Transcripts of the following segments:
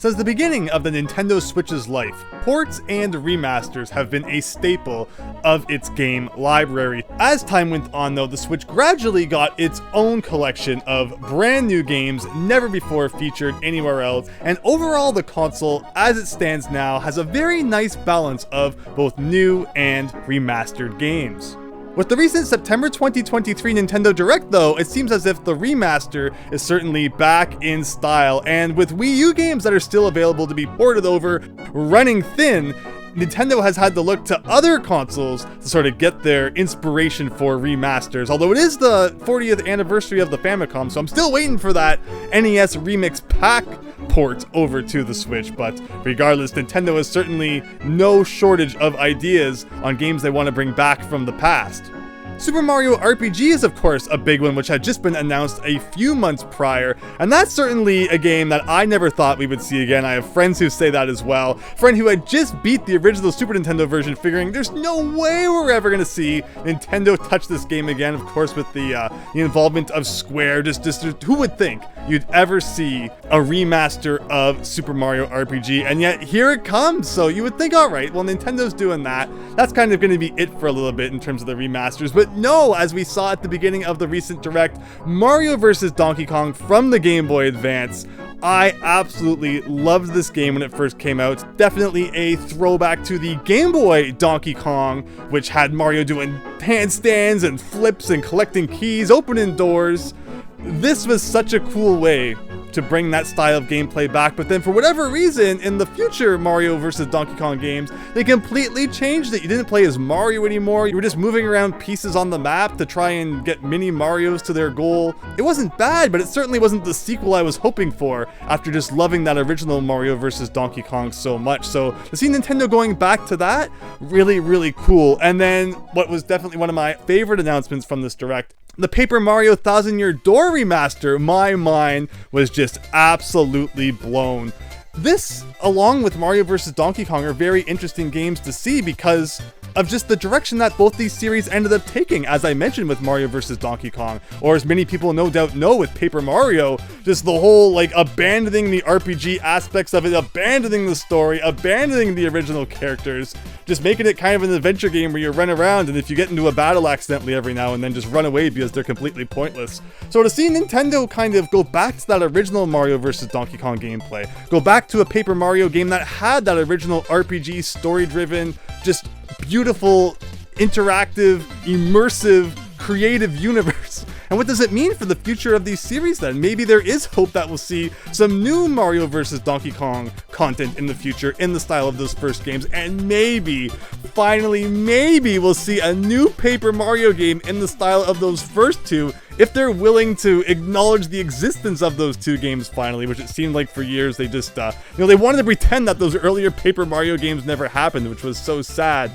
Since the beginning of the Nintendo Switch's life, ports and remasters have been a staple of its game library. As time went on though, the Switch gradually got its own collection of brand new games never before featured anywhere else, and overall the console, as it stands now, has a very nice balance of both new and remastered games. With the recent September 2023 Nintendo Direct though, it seems as if the remaster is certainly back in style, and with Wii U games that are still available to be ported over running thin, Nintendo has had to look to other consoles to sort of get their inspiration for remasters. Although it is the 40th anniversary of the Famicom, so I'm still waiting for that NES Remix Pack port over to the Switch. But regardless, Nintendo has certainly no shortage of ideas on games they want to bring back from the past. Super Mario RPG is of course a big one, which had just been announced a few months prior, and that's certainly a game that I never thought we would see again. I have friends who say that as well. Friend who had just beat the original Super Nintendo version, figuring there's no way we're ever gonna see Nintendo touch this game again. Of course, with the involvement of Square, just who would think you'd ever see a remaster of Super Mario RPG, and yet here it comes. So you would think, all right, well, Nintendo's doing that. That's kind of going to be it for a little bit in terms of the remasters. But no, as we saw at the beginning of the recent Direct, Mario vs. Donkey Kong from the Game Boy Advance. I absolutely loved this game when it first came out. Definitely a throwback to the Game Boy Donkey Kong, which had Mario doing handstands and flips and collecting keys, opening doors. This was such a cool way to bring that style of gameplay back, but then for whatever reason, in the future Mario vs. Donkey Kong games, they completely changed it. You didn't play as Mario anymore, you were just moving around pieces on the map to try and get mini Marios to their goal. It wasn't bad, but it certainly wasn't the sequel I was hoping for after just loving that original Mario vs. Donkey Kong so much. So to see Nintendo going back to that, really, really cool. And then what was definitely one of my favorite announcements from this Direct, the Paper Mario Thousand Year Door Remaster. My mind was just absolutely blown. This, along with Mario vs. Donkey Kong, are very interesting games to see because of just the direction that both these series ended up taking, as I mentioned with Mario vs. Donkey Kong, or as many people no doubt know with Paper Mario, just the whole like abandoning the RPG aspects of it, abandoning the story, abandoning the original characters, just making it kind of an adventure game where you run around, and if you get into a battle accidentally every now and then, just run away because they're completely pointless. So to see Nintendo kind of go back to that original Mario vs. Donkey Kong gameplay, go back to a Paper Mario game that had that original RPG story-driven, just beautiful, interactive, immersive, creative universe. And what does it mean for the future of these series then? Maybe there is hope that we'll see some new Mario vs. Donkey Kong content in the future in the style of those first games, and maybe, finally, maybe we'll see a new Paper Mario game in the style of those first two, if they're willing to acknowledge the existence of those two games finally, which it seemed like for years they just, they wanted to pretend that those earlier Paper Mario games never happened, which was so sad.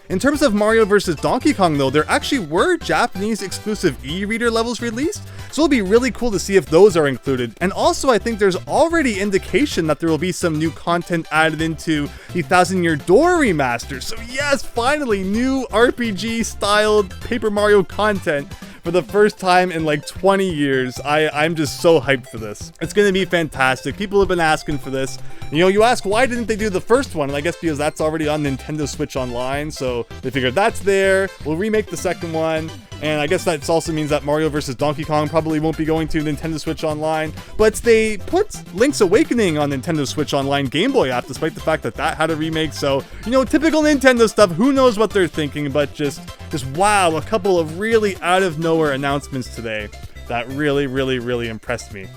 In terms of Mario vs. Donkey Kong though, there actually were Japanese exclusive e-reader levels released, so it'll be really cool to see if those are included. And also I think there's already indication that there will be some new content added into the Thousand Year Door Remaster. So yes, finally, new RPG styled Paper Mario content for the first time in like 20 years. I'm just so hyped for this. It's gonna be fantastic. People have been asking for this. You know, you ask why didn't they do the first one, and I guess because that's already on Nintendo Switch Online, so they figured that's there, we'll remake the second one, and I guess that also means that Mario vs. Donkey Kong probably won't be going to Nintendo Switch Online, but they put Link's Awakening on Nintendo Switch Online Game Boy app, despite the fact that that had a remake. So, you know, typical Nintendo stuff, who knows what they're thinking, but just wow, a couple of really out of nowhere announcements today that really impressed me.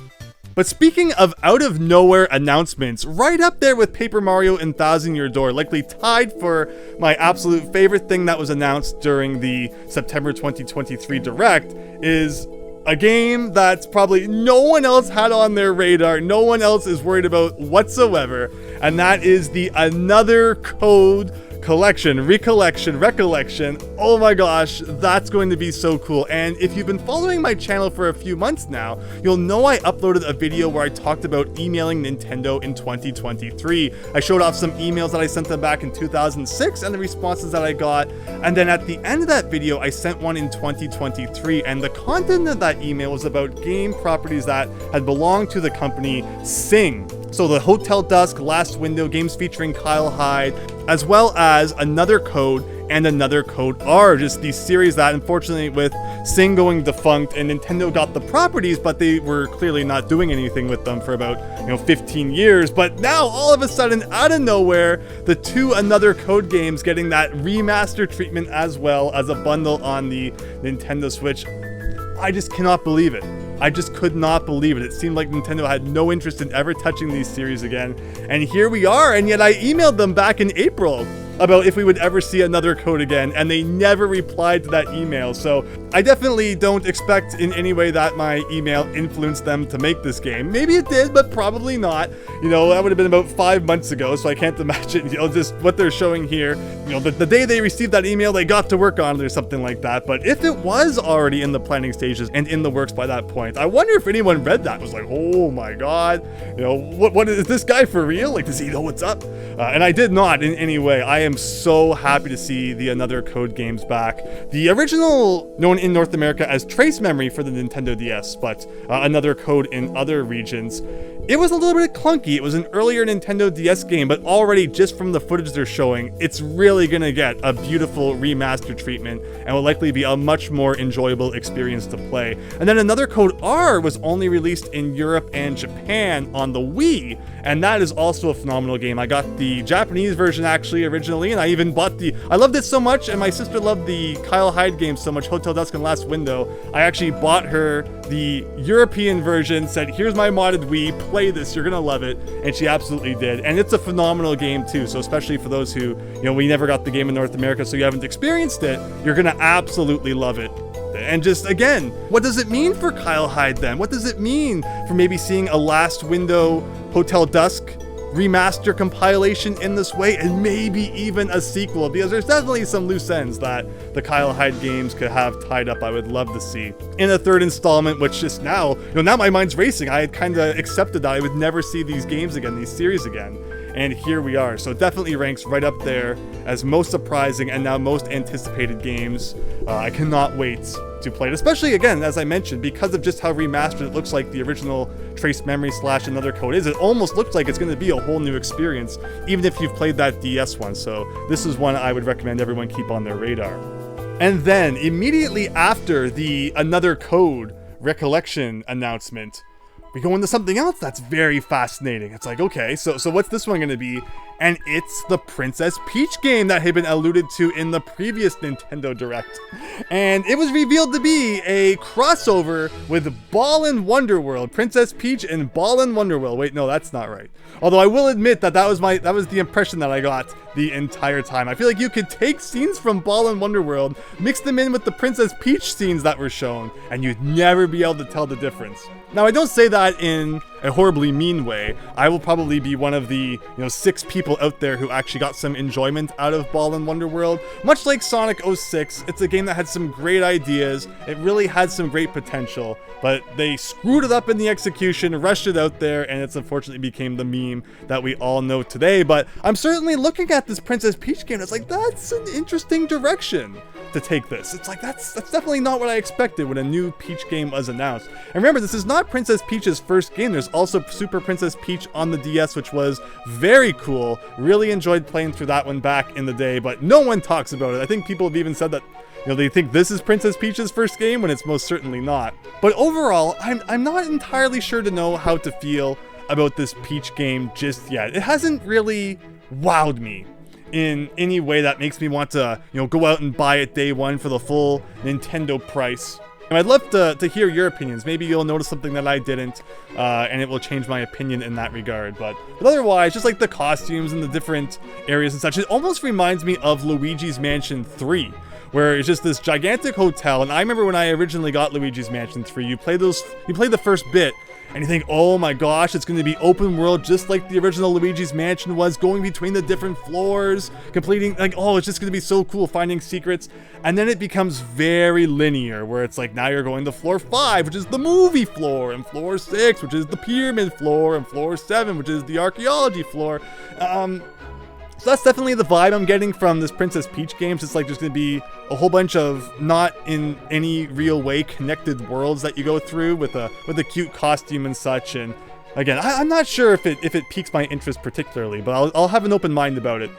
But speaking of out of nowhere announcements, right up there with Paper Mario and Thousand Year Door, likely tied for my absolute favorite thing that was announced during the September 2023 Direct, is a game that's probably no one else had on their radar, no one else is worried about whatsoever, and that is the Another Code Collection, Recollection. Oh my gosh, that's going to be so cool. And if you've been following my channel for a few months now, you'll know I uploaded a video where I talked about emailing Nintendo in 2023. I showed off some emails that I sent them back in 2006 and the responses that I got. And then at the end of that video, I sent one in 2023. And the content of that email was about game properties that had belonged to the company Sing. So the Hotel Dusk, Last Window games featuring Kyle Hyde, as well as Another Code and Another Code R, just these series that unfortunately with Sing going defunct and Nintendo got the properties, but they were clearly not doing anything with them for about 15 years. But now all of a sudden out of nowhere, the two Another Code games getting that remaster treatment as well as a bundle on the Nintendo Switch. I just cannot believe it. I just could not believe it. It seemed like Nintendo had no interest in ever touching these series again. And here we are, and yet I emailed them back in April about if we would ever see Another Code again, and they never replied to that email. So I definitely don't expect in any way that my email influenced them to make this game. Maybe it did, but probably not. That would have been about 5 months ago, so I can't imagine, just what they're showing here. The day they received that email, they got to work on it or something like that. But if it was already in the planning stages and in the works by that point, I wonder if anyone read that and was like, oh my god, what is this guy for real? Like, does he know what's up? And I did not in any way. I am so happy to see the Another Code games back. The original, known in North America as Trace Memory for the Nintendo DS, but Another Code in other regions. It was a little bit clunky. It was an earlier Nintendo DS game, but already just from the footage they're showing, it's really gonna get a beautiful remaster treatment and will likely be a much more enjoyable experience to play. And then Another Code R was only released in Europe and Japan on the Wii, and that is also a phenomenal game. I got the Japanese version actually originally, and I even bought I loved it so much, and my sister loved the Kyle Hyde game so much, Hotel Dusk and Last Window, I actually bought her the European version, said, here's my modded Wii, play this, you're gonna love it, and she absolutely did. And it's a phenomenal game too, so especially for those who, we never got the game in North America, so you haven't experienced it, you're gonna absolutely love it. And just, again, what does it mean for Kyle Hyde then? What does it mean for maybe seeing a Last Window Hotel Dusk remaster compilation in this way, and maybe even a sequel? Because there's definitely some loose ends that the Kyle Hyde games could have tied up I would love to see in a third installment, which just now my mind's racing. I had kind of accepted that I would never see these games again, these series again, and here we are. So it definitely ranks right up there as most surprising and now most anticipated games. I cannot wait to play it, especially, again, as I mentioned, because of just how remastered it looks like the original Trace Memory / Another Code is. It almost looks like it's going to be a whole new experience, even if you've played that DS one. So this is one I would recommend everyone keep on their radar. And then, immediately after the Another Code Recollection announcement, we go into something else that's very fascinating. It's like, okay, so what's this one going to be? And it's the Princess Peach game that had been alluded to in the previous Nintendo Direct. And it was revealed to be a crossover with Ball and Wonderworld. Princess Peach and Ball and Wonderworld. Wait, no, that's not right. Although I will admit that that was the impression that I got the entire time. I feel like you could take scenes from Ball and Wonderworld, mix them in with the Princess Peach scenes that were shown, and you'd never be able to tell the difference. Now, I don't say that in a horribly mean way. I will probably be one of the 6 people out there who actually got some enjoyment out of Ball and Wonderworld. Much like Sonic 06, it's a game that had some great ideas. It really had some great potential, but they screwed it up in the execution, rushed it out there, and it's unfortunately became the meme that we all know today. But I'm certainly looking at this Princess Peach game, it's like, that's an interesting direction to take this. It's like, that's definitely not what I expected when a new Peach game was announced. And remember, this is not Princess Peach's first game. There's also Super Princess Peach on the DS, which was very cool. Really enjoyed playing through that one back in the day, but no one talks about it. I think people have even said that they think this is Princess Peach's first game when it's most certainly not. But overall, I'm not entirely sure to know how to feel about this Peach game just yet. It hasn't really wowed me in any way that makes me want to, go out and buy it day one for the full Nintendo price. And I'd love to hear your opinions. Maybe you'll notice something that I didn't, and it will change my opinion in that regard. But otherwise, just like the costumes and the different areas and such, it almost reminds me of Luigi's Mansion 3, where it's just this gigantic hotel. And I remember when I originally got Luigi's Mansion 3, you play the first bit, and you think, oh my gosh, it's going to be open world just like the original Luigi's Mansion was, going between the different floors, completing, like, oh, it's just going to be so cool finding secrets. And then it becomes very linear, where it's like, now you're going to floor 5, which is the movie floor, and floor 6, which is the pyramid floor, and floor 7, which is the archaeology floor. So that's definitely the vibe I'm getting from this Princess Peach games. It's like there's going to be a whole bunch of not in any real way connected worlds that you go through with a cute costume and such. And again, I'm not sure if it piques my interest particularly, but I'll have an open mind about it.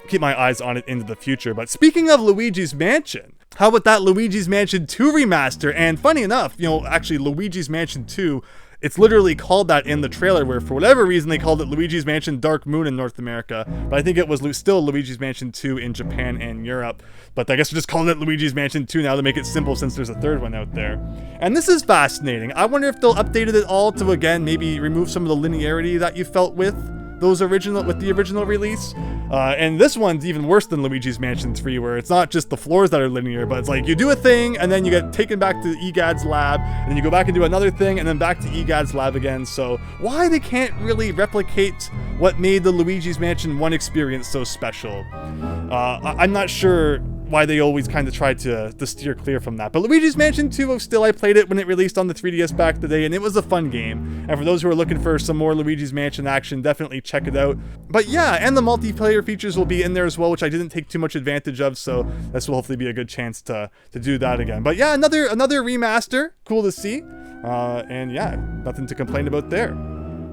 Keep my eyes on it into the future. But speaking of Luigi's Mansion, how about that Luigi's Mansion 2 remaster? And funny enough, actually Luigi's Mansion 2, it's literally called that in the trailer, where for whatever reason they called it Luigi's Mansion Dark Moon in North America, but I think it was still Luigi's Mansion 2 in Japan and Europe. But I guess we're just calling it Luigi's Mansion 2 now to make it simple, since there's a third one out there. And this is fascinating. I wonder if they'll update it all to, again, maybe remove some of the linearity that you felt with the original release. And this one's even worse than Luigi's Mansion 3, where it's not just the floors that are linear, but it's like you do a thing and then you get taken back to EGAD's lab, and then you go back and do another thing and then back to EGAD's lab again. So why they can't really replicate what made the Luigi's Mansion 1 experience so special? I'm not sure why they always kind of try to steer clear from that. But Luigi's Mansion 2, I played it when it released on the 3DS back in the day, and it was a fun game. And for those who are looking for some more Luigi's Mansion action, definitely check it out. But yeah, and the multiplayer features will be in there as well, which I didn't take too much advantage of, so this will hopefully be a good chance to do that again. But yeah, another remaster, cool to see. And yeah, nothing to complain about there.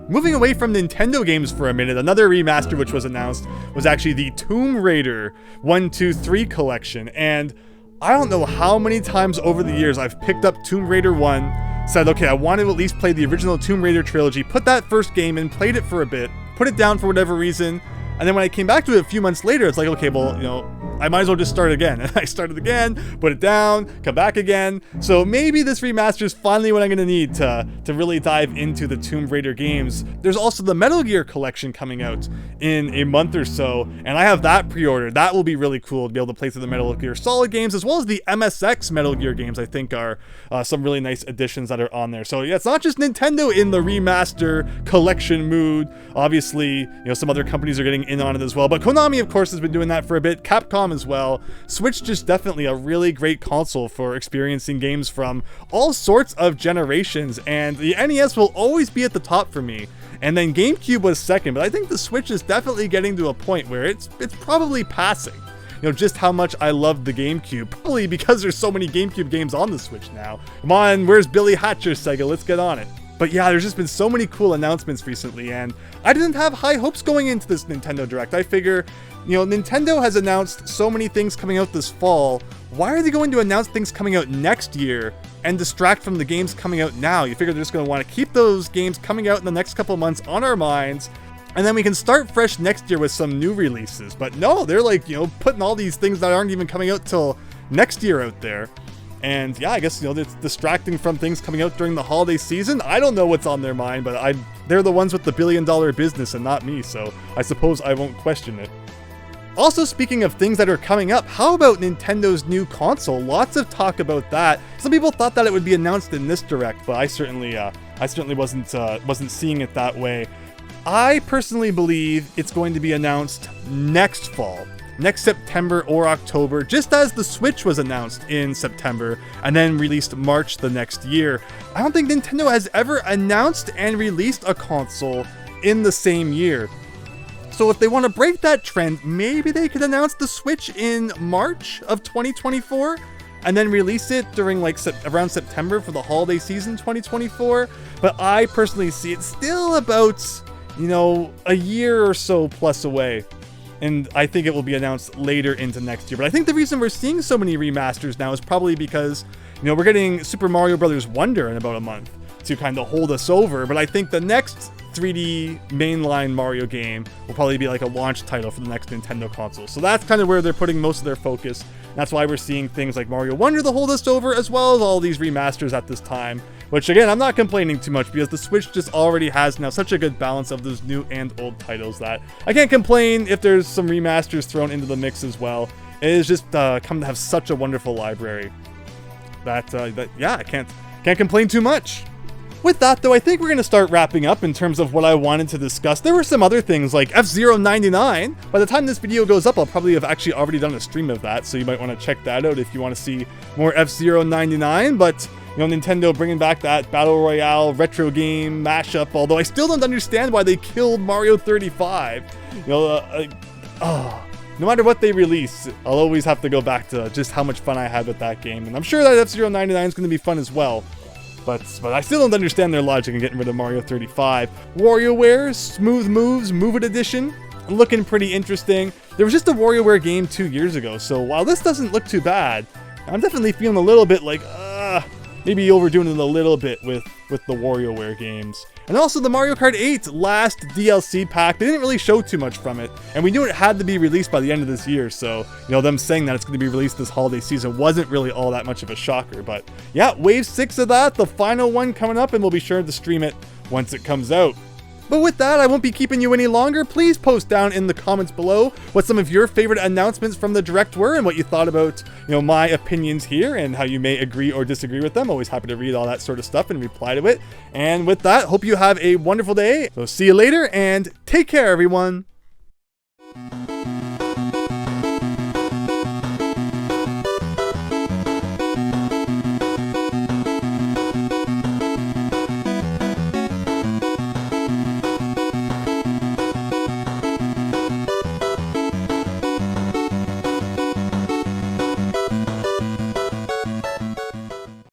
Moving away from Nintendo games for a minute, another remaster which was announced was actually the Tomb Raider 1, 2, 3 collection. And I don't know how many times over the years I've picked up Tomb Raider 1, said, okay, I want to at least play the original Tomb Raider trilogy, put that first game in, played it for a bit, put it down for whatever reason, and then when I came back to it a few months later, it's like, okay, well, I might as well just start again. And I started again, put it down, come back again. So maybe this remaster is finally what I'm going to need to really dive into the Tomb Raider games. There's also the Metal Gear collection coming out in a month or so, and I have that pre-ordered. That will be really cool to be able to play through the Metal Gear Solid games, as well as the MSX Metal Gear games, I think are some really nice additions that are on there. So yeah, it's not just Nintendo in the remaster collection mood. Obviously, some other companies are getting in on it as well, but Konami, of course, has been doing that for a bit. Capcom as well. Switch just definitely a really great console for experiencing games from all sorts of generations, and the NES will always be at the top for me. And then GameCube was second, but I think the Switch is definitely getting to a point where it's probably passing. Just how much I love the GameCube, probably because there's so many GameCube games on the Switch now. Come on, where's Billy Hatcher, Sega? Let's get on it. But yeah, there's just been so many cool announcements recently, and I didn't have high hopes going into this Nintendo Direct. I figure, Nintendo has announced so many things coming out this fall. Why are they going to announce things coming out next year and distract from the games coming out now? You figure they're just going to want to keep those games coming out in the next couple months on our minds, and then we can start fresh next year with some new releases. But no, they're like, putting all these things that aren't even coming out till next year out there. And yeah, I guess, it's distracting from things coming out during the holiday season. I don't know what's on their mind, but they're the ones with the billion-dollar business and not me, so I suppose I won't question it. Also, speaking of things that are coming up, how about Nintendo's new console? Lots of talk about that. Some people thought that it would be announced in this Direct, but I certainly wasn't seeing it that way. I personally believe it's going to be announced next fall. Next September or October, just as the Switch was announced in September and then released March the next year. I don't think Nintendo has ever announced and released a console in the same year. So if they want to break that trend, maybe they could announce the Switch in March of 2024 and then release it during around September for the holiday season 2024. But I personally see it still about, a year or so plus away. And I think it will be announced later into next year. But I think the reason we're seeing so many remasters now is probably because, we're getting Super Mario Bros. Wonder in about a month to kind of hold us over. But I think the next 3D mainline Mario game will probably be like a launch title for the next Nintendo console. So that's kind of where they're putting most of their focus. That's why we're seeing things like Mario Wonder to hold us over, as well as all these remasters at this time. Which again, I'm not complaining too much because the Switch just already has now such a good balance of those new and old titles that I can't complain if there's some remasters thrown into the mix as well. It is just come to have such a wonderful library that yeah, I can't complain too much. With that though, I think we're going to start wrapping up in terms of what I wanted to discuss. There were some other things like F-Zero 99. By the time this video goes up, I'll probably have actually already done a stream of that, so you might want to check that out if you want to see more F-Zero 99. But, you know, Nintendo bringing back that Battle Royale retro game mashup, although I still don't understand why they killed Mario 35. You know, no matter what they release, I'll always have to go back to just how much fun I had with that game. And I'm sure that F-Zero 99 is going to be fun as well. But I still don't understand their logic in getting rid of Mario 35. WarioWare, Smooth Moves, Move It Edition, looking pretty interesting. There was just a WarioWare game 2 years ago, so while this doesn't look too bad, I'm definitely feeling a little bit like, maybe overdoing it a little bit with the WarioWare games. And also the Mario Kart 8 last DLC pack, they didn't really show too much from it, and we knew it had to be released by the end of this year, so, you know, them saying that it's going to be released this holiday season wasn't really all that much of a shocker. But yeah, Wave 6 of that, the final one coming up, and we'll be sure to stream it once it comes out. But with that, I won't be keeping you any longer. Please post down in the comments below what some of your favorite announcements from the Direct were and what you thought about, you know, my opinions here and how you may agree or disagree with them. Always happy to read all that sort of stuff and reply to it. And with that, hope you have a wonderful day. So see you later and take care, everyone.